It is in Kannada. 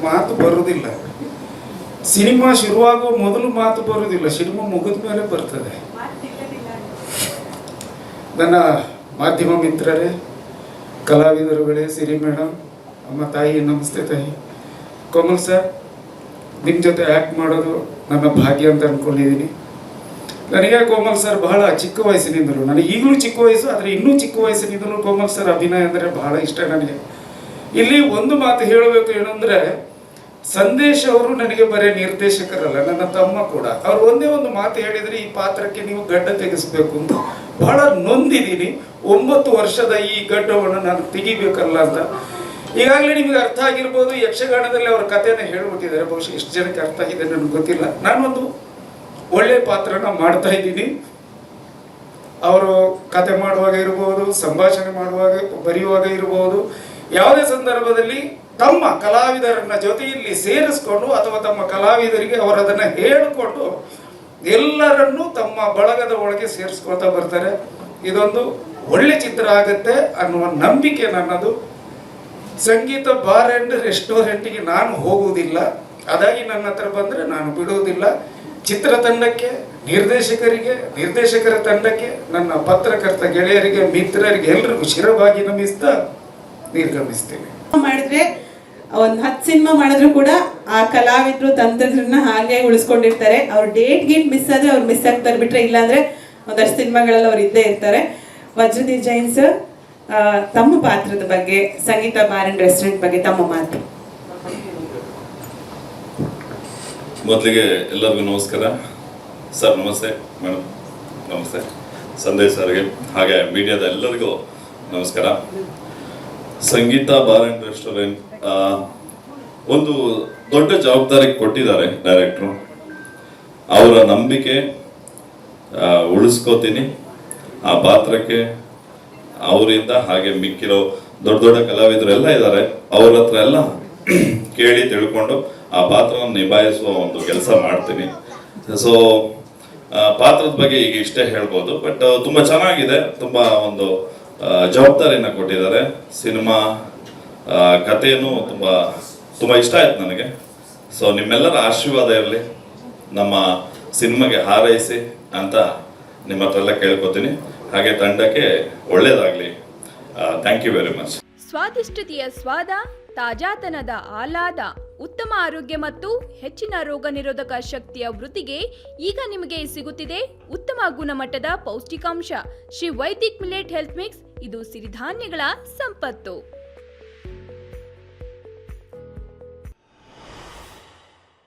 ಮಾತು ಬರುವುದಿಲ್ಲ. ಸಿನಿಮಾ ಶುರುವಾಗುವ ಮೊದಲು ಮಾತು ಬರುವುದಿಲ್ಲ, ಸಿನಿಮಾ ಮುಗಿದ ಮೇಲೆ ಬರ್ತದೆ. ನನ್ನ ಮಾಧ್ಯಮ ಮಿತ್ರರೇ, ಕಲಾವಿದರುಗಳೇ, ಸಿರಿ ಮೇಡಮ್, ಅಮ್ಮ ತಾಯಿ, ನಮಸ್ತೆ ತಾಯಿ. ಕೋಮಲ್ ಸರ್, ನಿಮ್ಮ ಜೊತೆ ಆ್ಯಕ್ಟ್ ಮಾಡೋದು ನನ್ನ ಭಾಗ್ಯ ಅಂತ ಅಂದ್ಕೊಂಡಿದ್ದೀನಿ. ನನಗೆ ಕೋಮಲ್ ಸರ್ ಬಹಳ ಚಿಕ್ಕ ವಯಸ್ಸಿನಿಂದಲೂ, ನನಗೆ ಈಗಲೂ ಚಿಕ್ಕ ವಯಸ್ಸು, ಆದರೆ ಇನ್ನೂ ಚಿಕ್ಕ ವಯಸ್ಸಿನಿಂದಲೂ ಕೋಮಲ್ ಸರ್ ಅಭಿನಯ ಅಂದರೆ ಬಹಳ ಇಷ್ಟ ನನಗೆ. ಇಲ್ಲಿ ಒಂದು ಮಾತು ಹೇಳಬೇಕು ಏನಂದರೆ, ಸಂದೇಶ್ ಅವರು ನನಗೆ ಬರೀ ನಿರ್ದೇಶಕರಲ್ಲ, ನನ್ನ ತಮ್ಮ ಕೂಡ. ಅವ್ರು ಒಂದೇ ಒಂದು ಮಾತು ಹೇಳಿದರೆ, ಈ ಪಾತ್ರಕ್ಕೆ ನೀವು ಗಡ್ಡ ತೆಗೆಸಬೇಕು ಅಂತ. ಬಹಳ ನೊಂದಿದ್ದೀನಿ. 9 ವರ್ಷದ ಈ ಗಡ್ಡವನ್ನು ನಾನು ತೆಗಿಬೇಕಲ್ಲ ಅಂತ. ಈಗಾಗಲೇ ನಿಮಗೆ ಅರ್ಥ ಆಗಿರ್ಬೋದು, ಯಕ್ಷಗಾನದಲ್ಲಿ ಅವರ ಕಥೆನ ಹೇಳ್ಬಿಟ್ಟಿದ್ದಾರೆ. ಬಹುಶಃ ಎಷ್ಟು ಜನಕ್ಕೆ ಅರ್ಥ ಆಗಿದೆ ನನಗೆ ಗೊತ್ತಿಲ್ಲ. ನಾನೊಂದು ಒಳ್ಳೆಯ ಪಾತ್ರನ ಮಾಡ್ತಾ ಇದ್ದೀನಿ. ಅವರು ಕತೆ ಮಾಡುವಾಗ ಇರ್ಬೋದು, ಸಂಭಾಷಣೆ ಮಾಡುವಾಗ, ಬರೆಯುವಾಗ ಇರ್ಬೋದು, ಯಾವುದೇ ಸಂದರ್ಭದಲ್ಲಿ ತಮ್ಮ ಕಲಾವಿದರನ್ನ ಜೊತೆಯಲ್ಲಿ ಸೇರಿಸ್ಕೊಂಡು ಅಥವಾ ತಮ್ಮ ಕಲಾವಿದರಿಗೆ ಅವರು ಅದನ್ನು ಹೇಳಿಕೊಂಡು ಎಲ್ಲರನ್ನೂ ತಮ್ಮ ಬಳಗದ ಒಳಗೆ ಸೇರಿಸ್ಕೊಳ್ತಾ ಬರ್ತಾರೆ. ಇದೊಂದು ಒಳ್ಳೆ ಚಿತ್ರ ಆಗುತ್ತೆ ಅನ್ನುವ ನಂಬಿಕೆ ನನ್ನದು. ಸಂಗೀತ ಬಾರ್ ಆ್ಯಂಡ್ ರೆಸ್ಟೋರೆಂಟಿಗೆ ನಾನು ಹೋಗುವುದಿಲ್ಲ, ಅದಾಗಿ ನನ್ನ ಹತ್ರ ಬಂದರೆ ನಾನು ಬಿಡುವುದಿಲ್ಲ. ಚಿತ್ರತಂಡಕ್ಕೆ, ನಿರ್ದೇಶಕರಿಗೆ, ನಿರ್ದೇಶಕರ ತಂಡಕ್ಕೆ, ನನ್ನ ಪತ್ರಕರ್ತ ಗೆಳೆಯರಿಗೆ, ಮಿತ್ರರಿಗೆ ಎಲ್ರಿಗೂ ಶಿರವಾಗಿ ನಮಿಸ್ತಾ ನಿರ್ಗಮಿಸ್ತೇನೆ. ಮಾಡಿದ್ರೆ ಒಂದು 10 ಸಿನಿಮಾ ಮಾಡಿದ್ರು ಕೂಡ ಆ ಕಲಾವಿದರು ತಂತ್ರಜ್ಞರನ್ನ ಹಾಗೆ ಉಳಿಸ್ಕೊಂಡಿರ್ತಾರೆ. ಅವ್ರ ಡೇಟ್ ಗೀಟ್ ಮಿಸ್ ಆದ್ರೆ ಅವ್ರು ಮಿಸ್ ಆಗ್ತಾರೆ, ಬಿಟ್ರೆ ಇಲ್ಲಾಂದ್ರೆ ಒಂದಷ್ಟು ಸಿನಿಮಾಗಳಲ್ಲಿ ಅವ್ರು ಇದ್ದೇ ಇರ್ತಾರೆ. ವಜ್ರಧೀರ್ ಜೈನ್ ಸರ್, ತಮ್ಮ ಪಾತ್ರದ ಬಗ್ಗೆ, ಸಂಗೀತ ಬಾರ್ ಅಂಡ್ ರೆಸ್ಟೋರೆಂಟ್ ಬಗ್ಗೆ ತಮ್ಮ ಮಾತು. ಮೊದಲಿಗೆ ಎಲ್ಲರಿಗೂ ನಮಸ್ಕಾರ. ಸರ್ ನಮಸ್ತೆ, ಮೇಡಮ್ ನಮಸ್ತೆ, ಸಂದೇಶ್ ಸರ್ಗೆ ಹಾಗೆ ಮೀಡಿಯಾದ ಎಲ್ಲರಿಗೂ ನಮಸ್ಕಾರ. ಸಂಗೀತ ಬಾರ್ ಆ್ಯಂಡ್ ರೆಸ್ಟೋರೆಂಟ್ ಒಂದು ದೊಡ್ಡ ಜವಾಬ್ದಾರಿ ಕೊಟ್ಟಿದ್ದಾರೆ ಡೈರೆಕ್ಟ್ರು. ಅವರ ನಂಬಿಕೆ ಉಳಿಸ್ಕೋತೀನಿ ಆ ಪಾತ್ರಕ್ಕೆ. ಅವರಿಂದ ಹಾಗೆ ಮಿಕ್ಕಿರೋ ದೊಡ್ಡ ದೊಡ್ಡ ಕಲಾವಿದರು ಎಲ್ಲ ಇದ್ದಾರೆ, ಅವ್ರ ಹತ್ರ ಎಲ್ಲ ಕೇಳಿ ತಿಳ್ಕೊಂಡು ಆ ಪಾತ್ರವನ್ನು ನಿಭಾಯಿಸುವ ಒಂದು ಕೆಲಸ ಮಾಡ್ತೀನಿ. ಸೊ ಪಾತ್ರದ ಬಗ್ಗೆ ಈಗ ಇಷ್ಟೇ ಹೇಳ್ಬೋದು, ಬಟ್ ತುಂಬ ಚೆನ್ನಾಗಿದೆ. ತುಂಬ ಒಂದು ಜವಾಬ್ದಾರಿನ ಕೊಟ್ಟಿದ್ದಾರೆ. ಸಿನಿಮಾ ಕಥೆಯೂ ತುಂಬ ಇಷ್ಟ ಆಯ್ತು ನನಗೆ. ಸೊ ನಿಮ್ಮೆಲ್ಲರ ಆಶೀರ್ವಾದ ಇರಲಿ, ನಮ್ಮ ಸಿನಿಮಾಗೆ ಹಾರೈಸಿ ಅಂತ ನಿಮ್ಮ ಹತ್ರ ಎಲ್ಲ ಕೇಳ್ಕೊತೀನಿ. ಹಾಗೆ ತಂಡಕ್ಕೆ ಒಳ್ಳೇದಾಗಲಿ. Thank you very much. ಸ್ವಾದಿಷ್ಟತೆಯ ಸ್ವಾದ, ತಾಜಾತನದ ಆಹ್ಲಾದ, ಉತ್ತಮ ಆರೋಗ್ಯ ಮತ್ತು ಹೆಚ್ಚಿನ ರೋಗ ನಿರೋಧಕ ಶಕ್ತಿಯ ವೃದ್ಧಿಗೆ ಈಗ ನಿಮಗೆ ಸಿಗುತ್ತಿದೆ ಉತ್ತಮ ಗುಣಮಟ್ಟದ ಪೌಷ್ಟಿಕಾಂಶ. Shri Vaidik millet health mix, ಇದು ಸಿರಿಧಾನ್ಯಗಳ ಸಂಪತ್ತು.